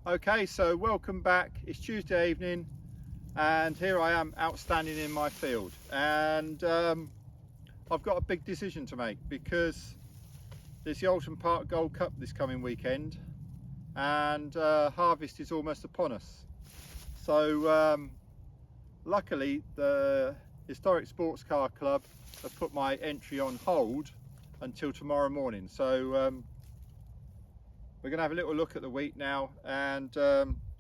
Okay, so welcome back. It's Tuesday evening and here I am outstanding in my field, and I've got a big decision to make because there's the Oulton Park Gold Cup this coming weekend and harvest is almost upon us. So luckily the Historic Sports Car Club have put my entry on hold until tomorrow morning. So we're going to have a little look at the wheat now and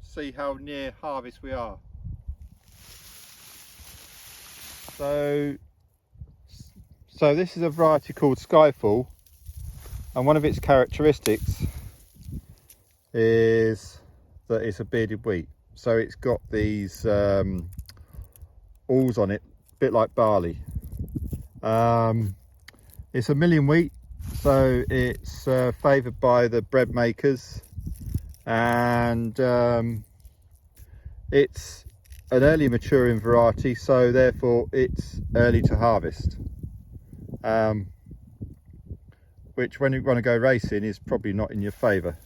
see how near harvest we are. So this is a variety called Skyfall, and one of its characteristics is that it's a bearded wheat. So it's got these awls on it, a bit like barley. It's a million wheat, so it's favoured by the bread makers, and it's an early maturing variety, so therefore it's early to harvest, which when you want to go racing is probably not in your favour,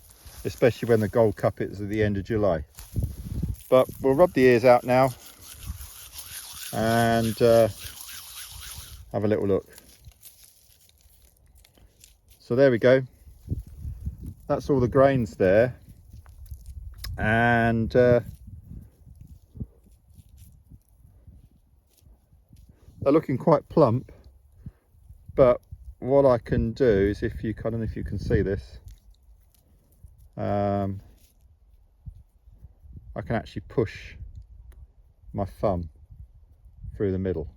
especially when the Gold Cup is at the end of July. But we'll rub the ears out now and have a little look. So there we go, that's all the grains there, and they're looking quite plump. But what I can do is, I don't know if you can see this, I can actually push my thumb through the middle.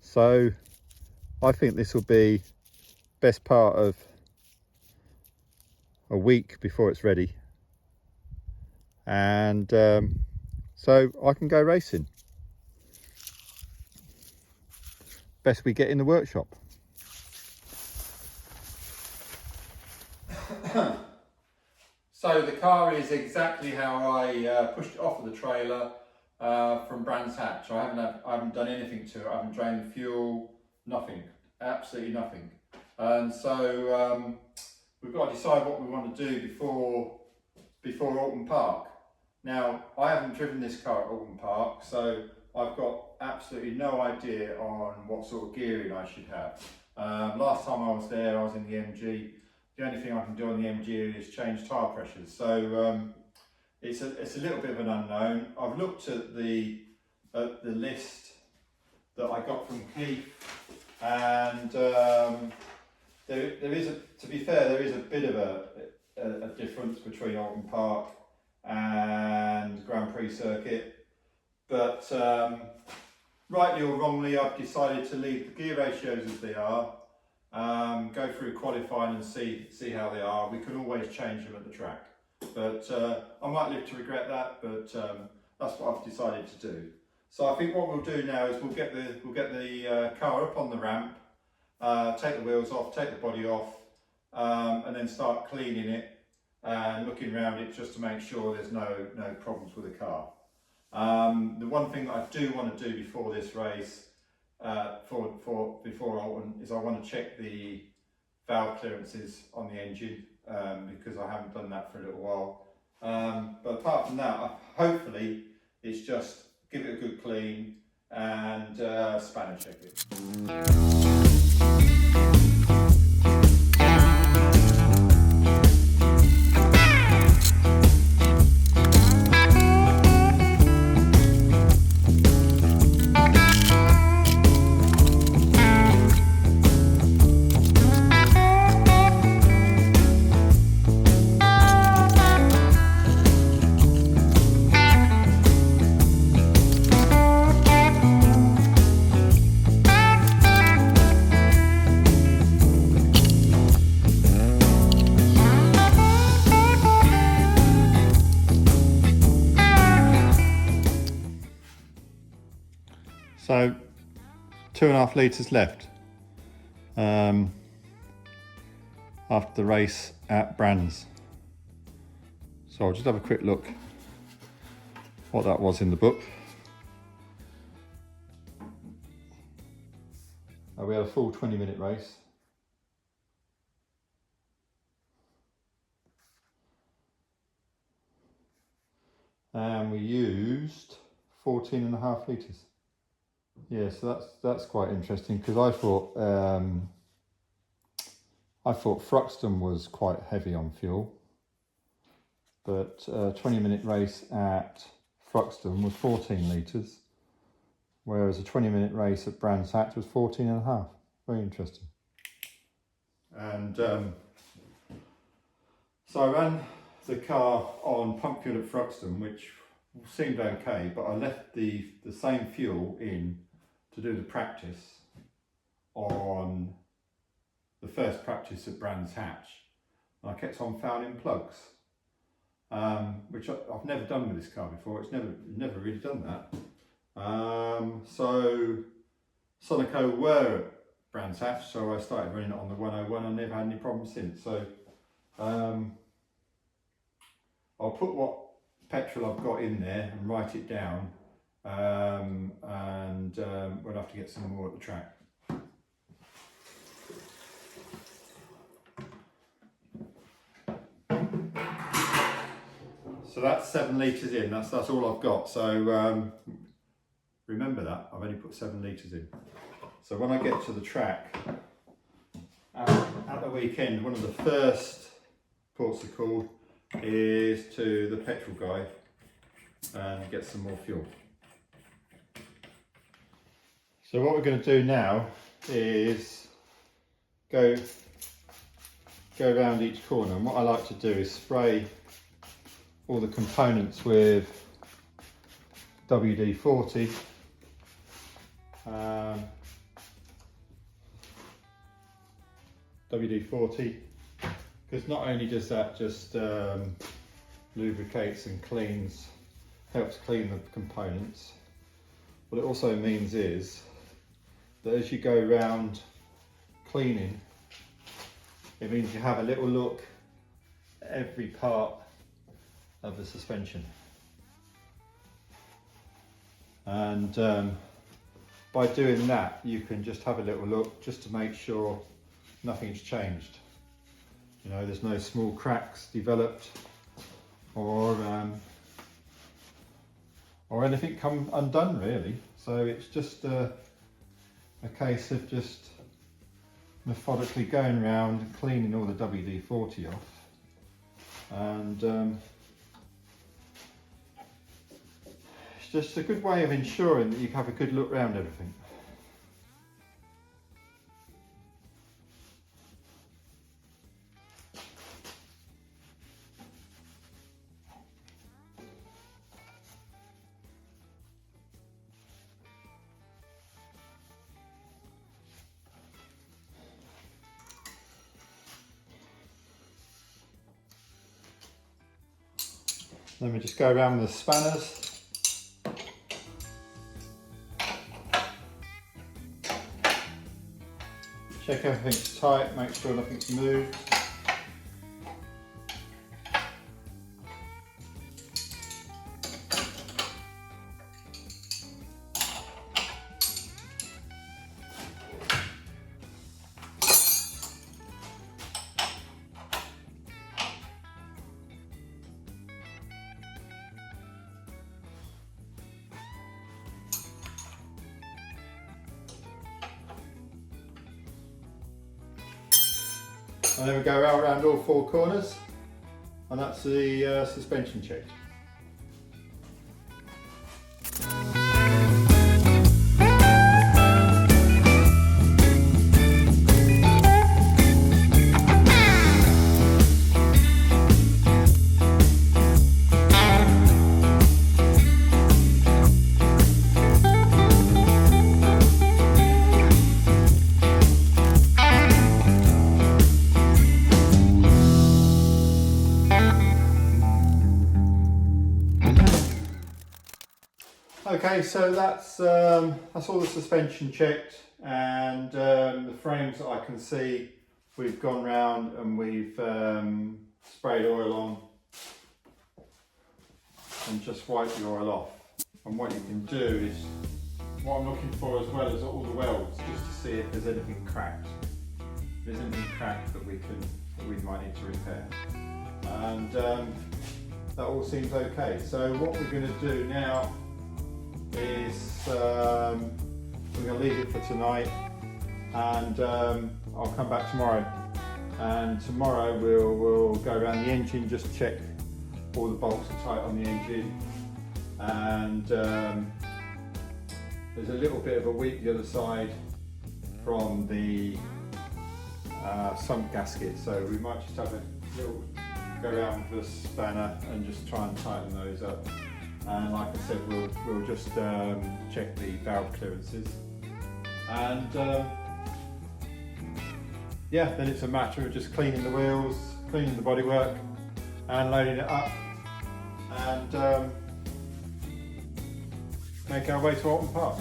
So I think this will be best part of a week before it's ready, and so I can go racing. Best we get in the workshop. So the car is exactly how I pushed it off of the trailer from Brands Hatch. I haven't done anything to it. I haven't drained the fuel, nothing, absolutely nothing. And so we've got to decide what we want to do before Oulton Park. Now, I haven't driven this car at Oulton Park, so I've got absolutely no idea on what sort of gearing I should have. Last time I was there, I was in the MG. The only thing I can do on the MG is change tyre pressures. So it's a little bit of an unknown. I've looked at the list that I got from Keith, and there is to be fair, there is a bit of a difference between Oulton Park and Grand Prix circuit, but rightly or wrongly, I've decided to leave the gear ratios as they are, go through qualifying and see how they are. We can always change them at the track, but I might live to regret that, but that's what I've decided to do. So I think what we'll do now is we'll get the car up on the ramp, take the wheels off, take the body off, and then start cleaning it and looking around it just to make sure there's no problems with the car. The one thing that I do want to do before this race, before Oulton, is I want to check the valve clearances on the engine, because I haven't done that for a little while. But apart from that, hopefully it's just give it a good clean and spanner check it. So 2.5 litres left after the race at Brands. So I'll just have a quick look what that was in the book. We had a full 20-minute race. and we used 14.5 litres. Yeah, so that's quite interesting, because I thought Thruxton was quite heavy on fuel, but a 20-minute race at Thruxton was 14 litres, whereas a 20-minute race at Brands Hatch was 14.5. Very interesting. And so I ran the car on pump fuel at Thruxton, which seemed okay, but I left the same fuel in to do the practice on the first practice at Brands Hatch. And I kept on fouling plugs, which I've never done with this car before. It's never really done that. So Sonoco were at Brands Hatch, so I started running it on the 101 and never had any problems since. So I'll put what petrol I've got in there and write it down, and we'll have to get some more at the track. So that's 7 litres in, that's all I've got. So remember that, I've only put 7 litres in. So when I get to the track, at the weekend, one of the first ports of call is to the petrol guy and get some more fuel. So what we're going to do now is go around each corner, and what I like to do is spray all the components with WD-40. WD-40, because not only does that just lubricates and helps clean the components, what it also means is that as you go around cleaning, it means you have a little look at every part of the suspension, and by doing that you can just have a little look just to make sure nothing's changed. You know, there's no small cracks developed or anything come undone really. So it's just a case of just methodically going around and cleaning all the WD-40 off, and it's just a good way of ensuring that you have a good look around everything. Then we just go around with the spanners. Check everything's tight, make sure nothing's moved. And then we go around all 4 corners, and that's the suspension check. Okay, so that's all the suspension checked, and the frames that I can see, we've gone round and we've sprayed oil on and just wiped the oil off. And what you can do is, what I'm looking for as well as all the welds, just to see if there's anything cracked. If there's anything cracked that we might need to repair. And that all seems okay. So what we're going to do now is we're going to leave it for tonight, and I'll come back tomorrow. And tomorrow we'll go around the engine, just check all the bolts are tight on the engine, and there's a little bit of a weak the other side from the sump gasket, so we might just have a little go around with a spanner and just try and tighten those up. And like I said, we'll just check the valve clearances, and yeah, then it's a matter of just cleaning the wheels, cleaning the bodywork, and loading it up, and make our way to Oulton Park.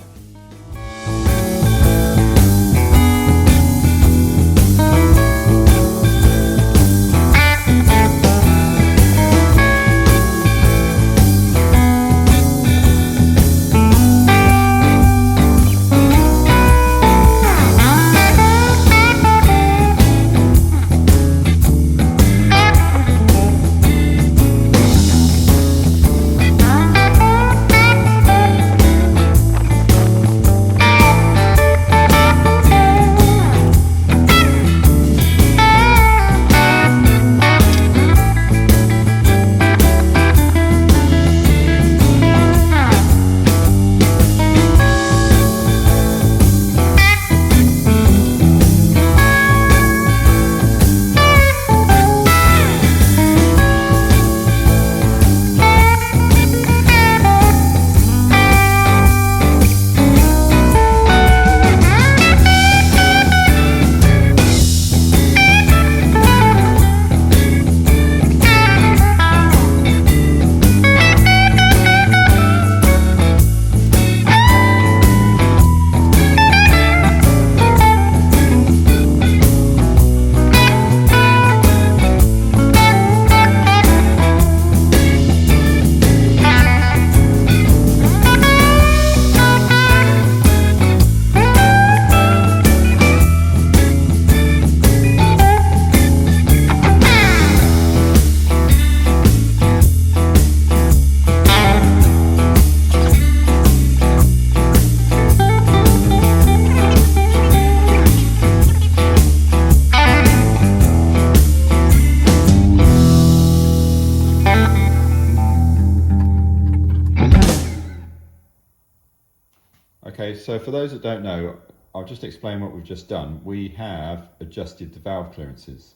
Okay, so for those that don't know, I'll just explain what we've just done. We have adjusted the valve clearances,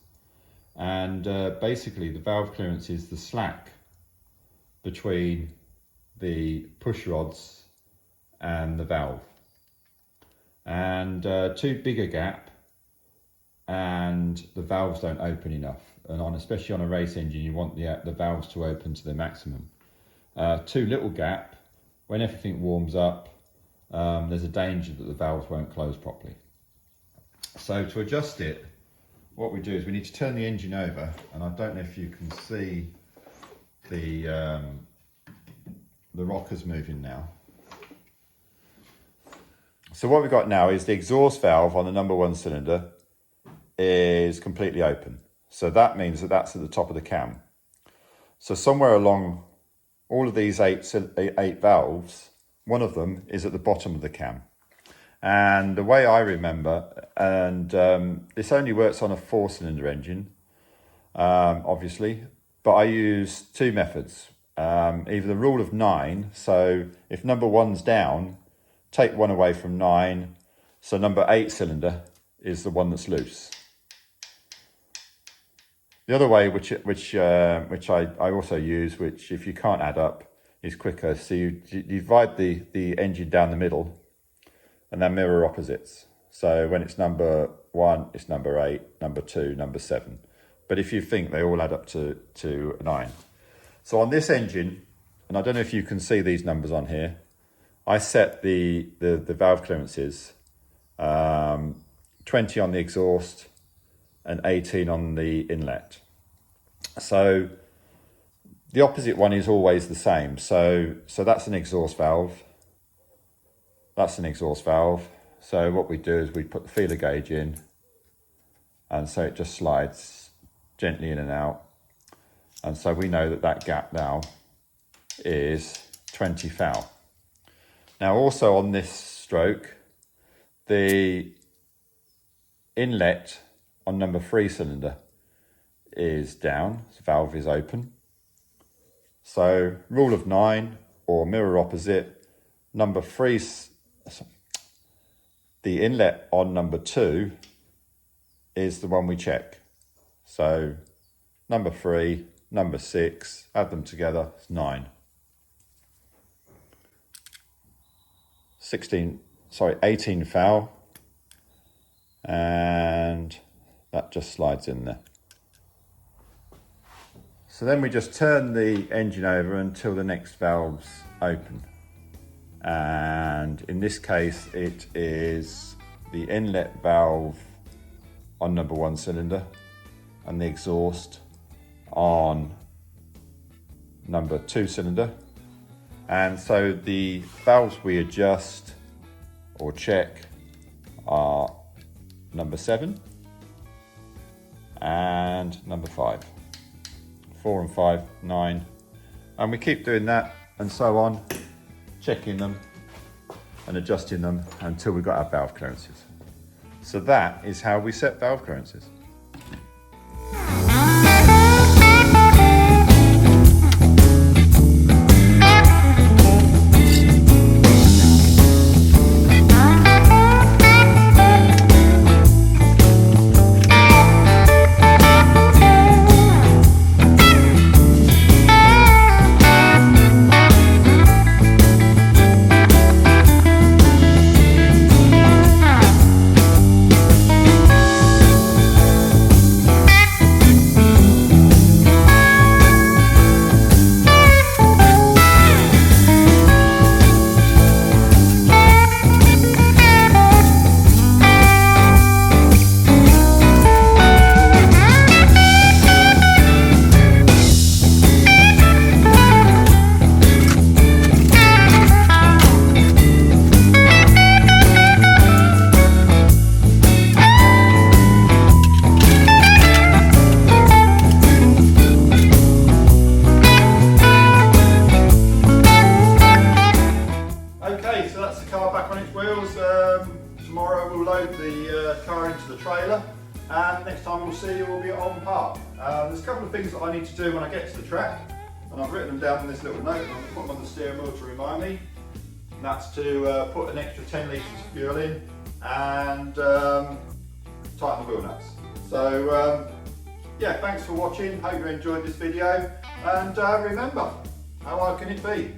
and basically the valve clearance is the slack between the push rods and the valve, and too big a gap and the valves don't open enough, and especially on a race engine you want the valves to open to the maximum. Too little gap, when everything warms up, there's a danger that the valves won't close properly. So to adjust it, what we do is we need to turn the engine over, and I don't know if you can see the rockers moving now. So what we've got now is the exhaust valve on the number 1 cylinder is completely open. So that means that that's at the top of the cam. So somewhere along all of these eight valves, one of them is at the bottom of the cam. And the way I remember, and this only works on a 4-cylinder engine, obviously, but I use 2 methods. Either the rule of 9, so if number 1's down, take 1 away from 9, so number 8 cylinder is the one that's loose. The other way, which I also use, which if you can't add up, is quicker. So you divide the engine down the middle and then mirror opposites. So when it's number 1, it's number 8, number 2, number 7. But if you think they all add up to 9. So on this engine, and I don't know if you can see these numbers on here, I set the valve clearances 20 on the exhaust and 18 on the inlet. So the opposite one is always the same. So that's an exhaust valve. That's an exhaust valve. So what we do is we put the feeler gauge in, and so it just slides gently in and out. And so we know that that gap now is 20 thou. Now also on this stroke, the inlet on number 3 cylinder is down, the valve is open. So rule of 9 or mirror opposite, number 3, the inlet on number 2 is the one we check. So number 3, number 6, add them together, it's 9. 18 thou, and that just slides in there. So then we just turn the engine over until the next valve's open. And in this case, it is the inlet valve on number 1 cylinder and the exhaust on number 2 cylinder. And so the valves we adjust or check are number 7 and number 5. 4 and 5, 9. And we keep doing that and so on, checking them and adjusting them until we've got our valve clearances. So that is how we set valve clearances. Tomorrow we'll load the car into the trailer, and next time we'll see you will be at Oulton Park. There's a couple of things that I need to do when I get to the track, and I've written them down in this little note, and I'll put them on the steering wheel to remind me. And that's to put an extra 10 litres of fuel in and tighten the wheel nuts. So yeah, thanks for watching, hope you enjoyed this video, and remember, how hard can it be?